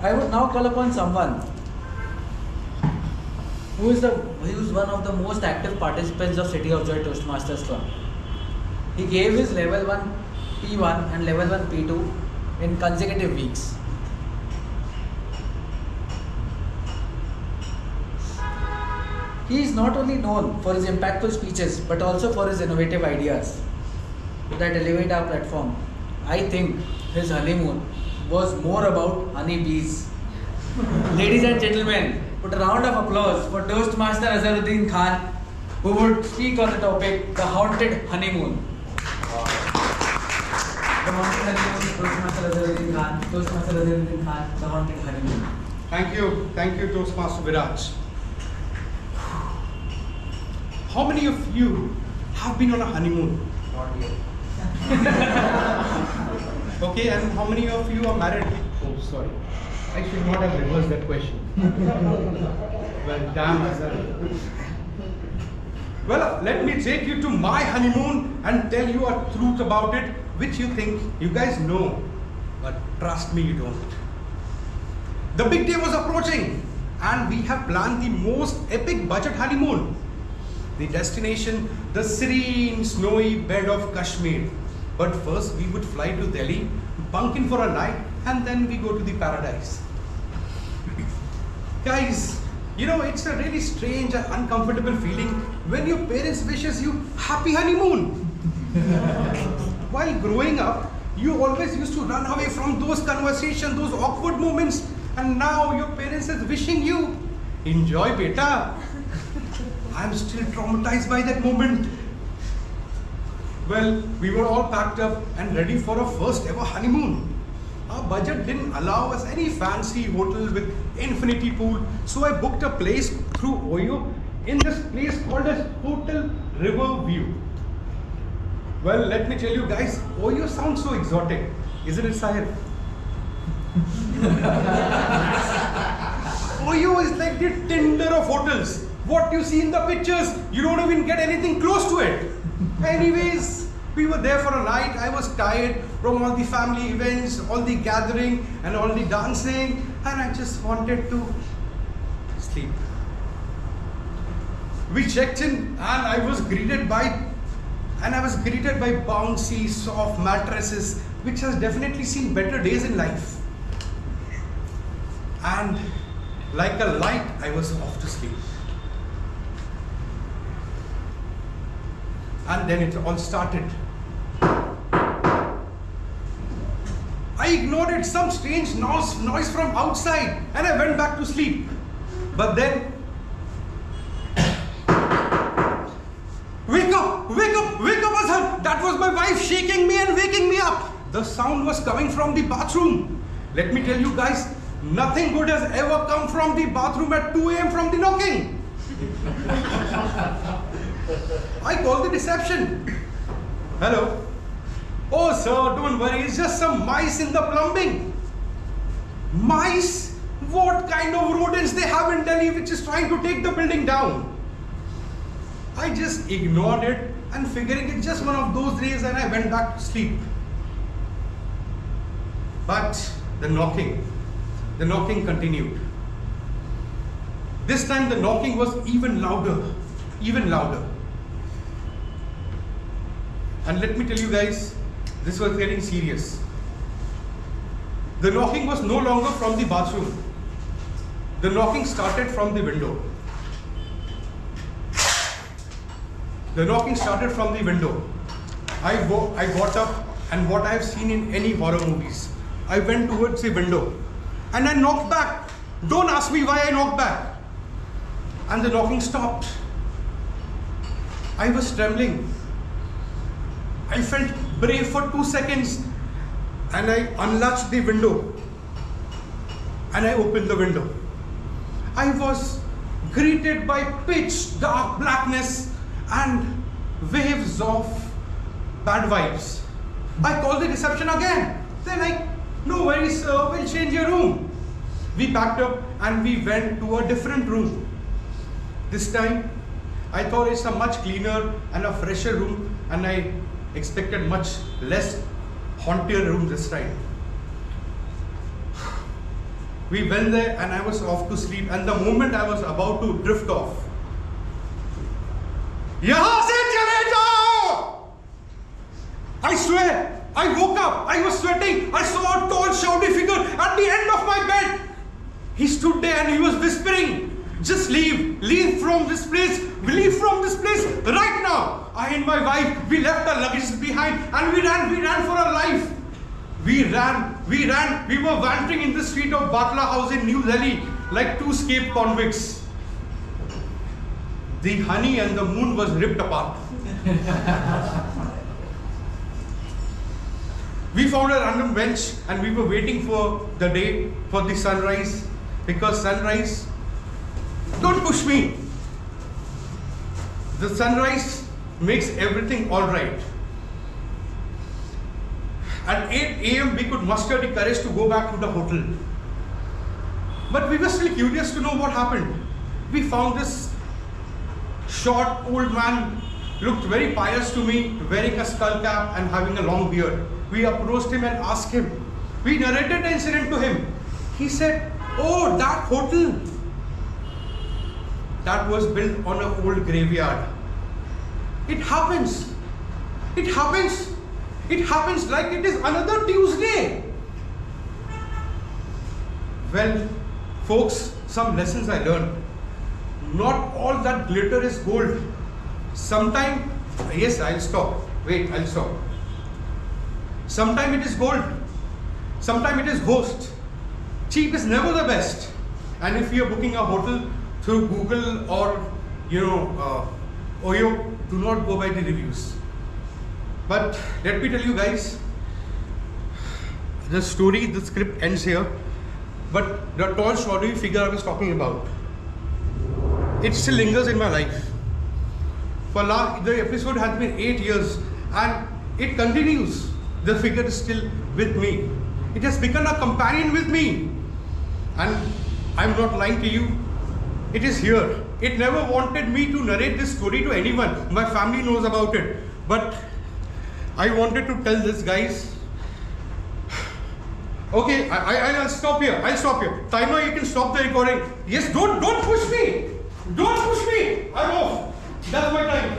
I would now call upon someone who is one of the most active participants of City of Joy Toastmasters Club. He gave his level 1 P1 and level 1 P2 in consecutive weeks. He is not only known for his impactful speeches but also for his innovative ideas that elevate our platform. I think his honeymoon was more about honeybees. Ladies and gentlemen, put a round of applause for Toastmaster Azhar Khan, who would speak on the topic, the haunted honeymoon. The haunted honeymoon, Toastmaster Azhar Khan. Toastmaster Azhar Khan, the haunted honeymoon. Thank you, Toastmaster Viraj. How many of you have been on a honeymoon? Not yet. Okay, and how many of you are married? Oh, sorry. I should not have reversed that question. Well, damn, Azhar. Well, let me take you to my honeymoon and tell you a truth about it, which you think you guys know, but trust me, you don't. The big day was approaching, and we have planned the most epic budget honeymoon. The destination, the serene, snowy bed of Kashmir. But first, we would fly to Delhi, bunk in for a night, and then we go to the paradise. Guys, you know, it's a really strange and uncomfortable feeling when your parents wishes you happy honeymoon. While growing up, you always used to run away from those conversations, those awkward moments, and now your parents is wishing you, enjoy beta. I'm still traumatized by that moment. Well, we were all packed up and ready for our first ever honeymoon. Our budget didn't allow us any fancy hotel with infinity pool, so I booked a place through Oyo in this place called as Hotel River View. Well, let me tell you guys, Oyo sounds so exotic, isn't it, Sahib? Oyo is like the Tinder of hotels. What you see in the pictures, you don't even get anything close to it. Anyways, we were there for a night. I was tired from all the family events, all the gathering and all the dancing, and I just wanted to sleep. We checked in and I was greeted by bouncy, soft mattresses, which has definitely seen better days in life. And like a light, I was off to sleep. And then it all started. I ignored some strange noise from outside and I went back to sleep. But then, wake up, Azhar! That was my wife shaking me and waking me up. The sound was coming from the bathroom. Let me tell you guys, nothing good has ever come from the bathroom at 2 a.m. from the knocking. I called the reception. Hello. Oh sir, don't worry, it's just some mice in the plumbing. Mice? What kind of rodents they have in Delhi which is trying to take the building down? I just ignored it and figuring it's just one of those days, and I went back to sleep. But the knocking continued. This time the knocking was even louder. And let me tell you guys, this was getting serious. The knocking was no longer from the bathroom. The knocking started from the window. I got up, and what I have seen in any horror movies, I went towards the window and I knocked back. Don't ask me why I knocked back. And the knocking stopped. I was trembling. I felt brave for 2 seconds and I unlatched the window and I opened the window. I was greeted by pitch dark blackness and waves of bad vibes. I called the reception again. They're like, no worries sir, we'll change your room. We packed up and we went to a different room. This time, I thought it's a much cleaner and a fresher room, and I expected much less haunted room this time. We went there and I was off to sleep, and the moment I was about to drift off, "Yahan se chale jao!" I swear, I woke up, I was sweating, I saw a tall, shouty figure at the end of my bed. He stood there and he was whispering, "Just leave from this place, leave from this place right now." I and my wife, we left our luggage behind and we ran for our life. We ran, we were wandering in the street of Batla House in New Delhi like two escaped convicts. The honey and the moon was ripped apart. We found a random bench and we were waiting for the day, for the sunrise, because sunrise, don't push me. The sunrise makes everything all right. At 8 a.m. we could muster the courage to go back to the hotel. But we were still curious to know what happened. We found this short old man, looked very pious to me, wearing a skull cap and having a long beard. We approached him and asked him. We narrated the incident to him. He said, "Oh, that hotel, that was built on an old graveyard. It happens. It happens. It happens like it is another Tuesday." Well, folks, some lessons I learned. Not all that glitter is gold. Sometimes, yes, I'll stop. Wait, I'll stop. Sometimes it is gold. Sometimes it is ghost. Cheap is never the best. And if you are booking a hotel through Google or, Oyo, do not go by the reviews. But let me tell you guys, the story, the script ends here. But the tall, shadowy figure I was talking about, it still lingers in my life. The episode has been 8 years and it continues. The figure is still with me. It has become a companion with me. And I'm not lying to you. It is here. It never wanted me to narrate this story to anyone. My family knows about it. But I wanted to tell this, guys. Okay, I'll stop here. I'll stop here. Timer, you can stop the recording. Yes, don't push me. Don't push me. I'm off. That's my time.